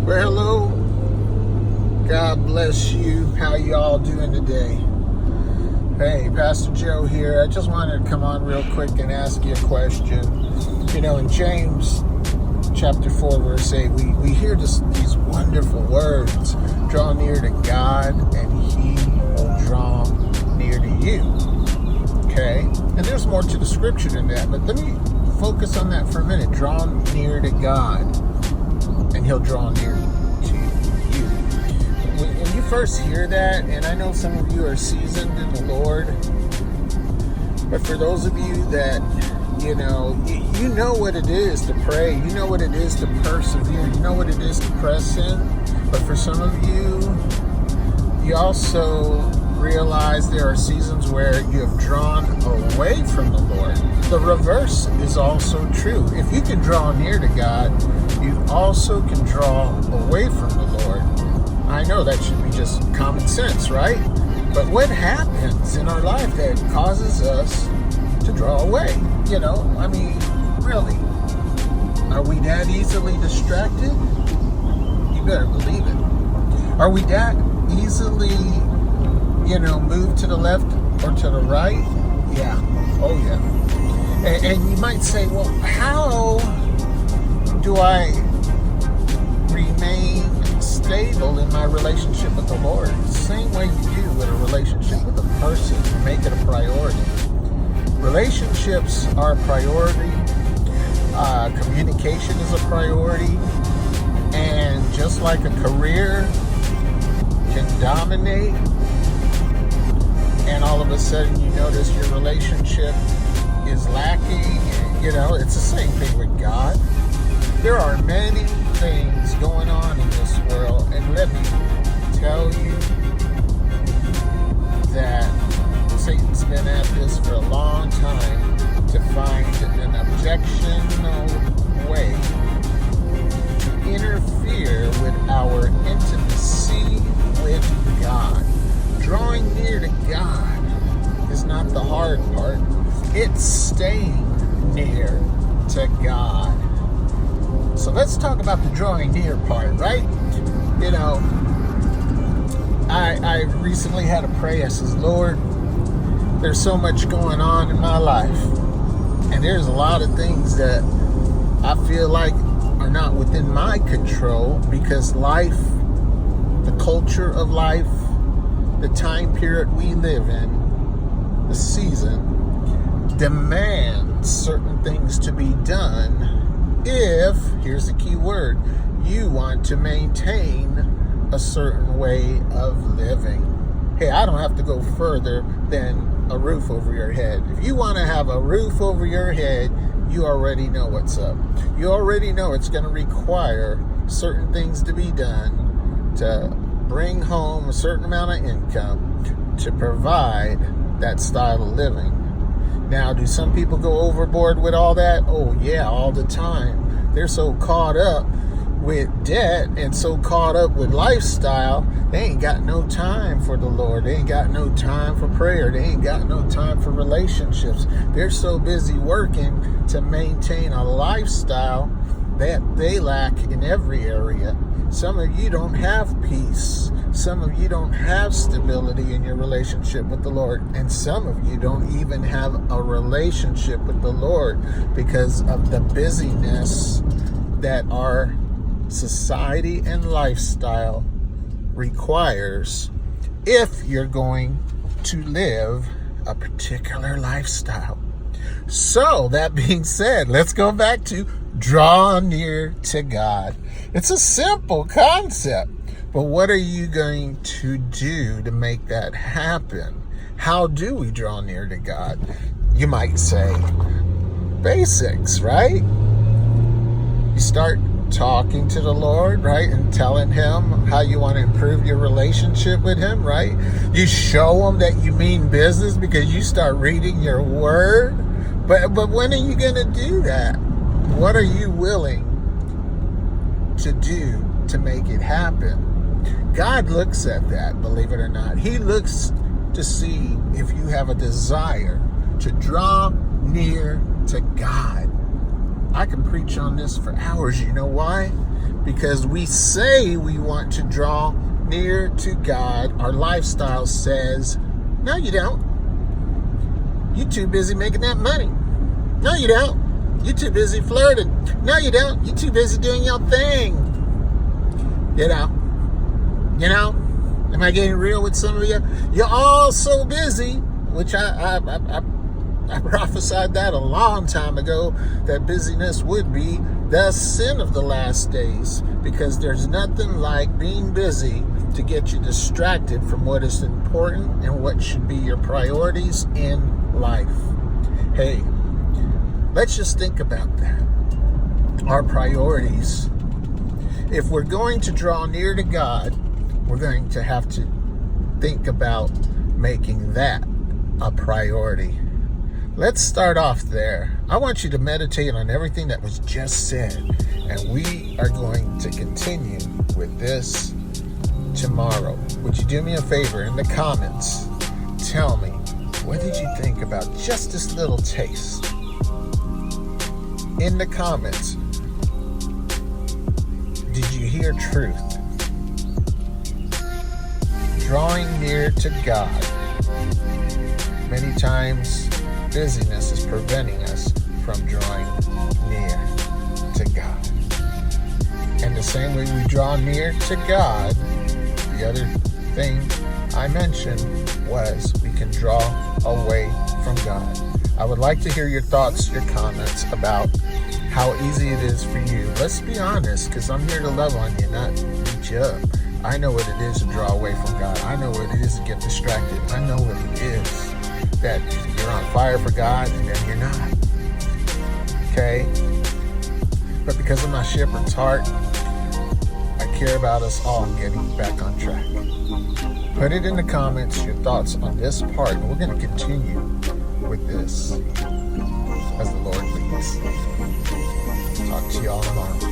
Well, hello. God bless you. How y'all doing today? Hey, Pastor Joe here. I just wanted to come on real quick and ask you a question. You know, in James chapter 4, verse 8, we hear these wonderful words. Draw near to God, and He will draw near to you. Okay? And there's more to the scripture than that, but let me focus on that for a minute. Draw near to God, and He'll draw near to you. When you first hear that, and I know some of you are seasoned in the Lord, but for those of you that, you know what it is to pray, you know what it is to persevere, you know what it is to press in, but for some of you also realize there are seasons where you have drawn away from the Lord. The reverse is also true. If you can draw near to God, you also can draw away from the Lord. I know that should be just common sense, right? But what happens in our life that causes us to draw away? You know, I mean, really, are we that easily distracted? You better believe it. Are we that easily, move to the left or to the right? Yeah. Oh, yeah. And you might say, well, how do I remain stable in my relationship with the Lord? The same way you do with a relationship with a person. Make it a priority. Relationships are a priority. Communication is a priority. And just like a career can dominate, and all of a sudden you notice your relationship is lacking, it's the same thing with God. There are many things going on in this world, and let me tell you that Satan's been at this for a long time to find an objectional way to interfere with our intimacy with God. Drawing near to God is not the hard part. It's staying near to God. So let's talk about the drawing near part, right? I recently had to pray. I says, Lord, there's so much going on in my life. And there's a lot of things that I feel like are not within my control, because life, the culture of life, the time period we live in, the season, demands certain things to be done if, here's the key word, you want to maintain a certain way of living. Hey, I don't have to go further than a roof over your head. If you want to have a roof over your head, you already know what's up. You already know it's going to require certain things to be done to bring home a certain amount of income to provide that style of living. Now, do some people go overboard with all that? Oh, yeah, all the time. They're so caught up with debt and so caught up with lifestyle, they ain't got no time for the Lord. They ain't got no time for prayer. They ain't got no time for relationships. They're so busy working to maintain a lifestyle that they lack in every area. Some of you don't have peace. Some of you don't have stability in your relationship with the Lord. And some of you don't even have a relationship with the Lord because of the busyness that our society and lifestyle requires if you're going to live a particular lifestyle. So, that being said, let's go back to draw near to God. It's a simple concept, but what are you going to do to make that happen? How do we draw near to God? You might say, basics, right? You start talking to the Lord, right? And telling Him how you want to improve your relationship with Him, right? You show Him that you mean business because you start reading your Word. But when are you going to do that? What are you willing to do to make it happen? God looks at that, believe it or not. He looks to see if you have a desire to draw near to God. I can preach on this for hours. You know why? Because we say we want to draw near to God. Our lifestyle says, no, you don't. You're too busy making that money. No, you don't. You're too busy flirting. No, you don't. You're too busy doing your thing. You know? Am I getting real with some of you? You're all so busy, which I prophesied that a long time ago, that busyness would be the sin of the last days, because there's nothing like being busy to get you distracted from what is important and what should be your priorities in life. Hey, let's just think about that. Our priorities. If we're going to draw near to God, we're going to have to think about making that a priority. Let's start off there. I want you to meditate on everything that was just said, and we are going to continue with this tomorrow. Would you do me a favor in the comments? Tell me, what did you think about just this little taste? In the comments, did you hear truth? Drawing near to God. Many times, busyness is preventing us from drawing near to God. And the same way we draw near to God, the other thing I mentioned was we can draw away from God. I would like to hear your thoughts, your comments about how easy it is for you. Let's be honest, because I'm here to love on you, not beat you up. I know what it is to draw away from God. I know what it is to get distracted. I know what it is that you're on fire for God and then you're not. Okay? But because of my shepherd's heart, I care about us all getting back on track. Put it in the comments, your thoughts on this part, and we're going to continue with this as the Lord leads. Talk to y'all tomorrow.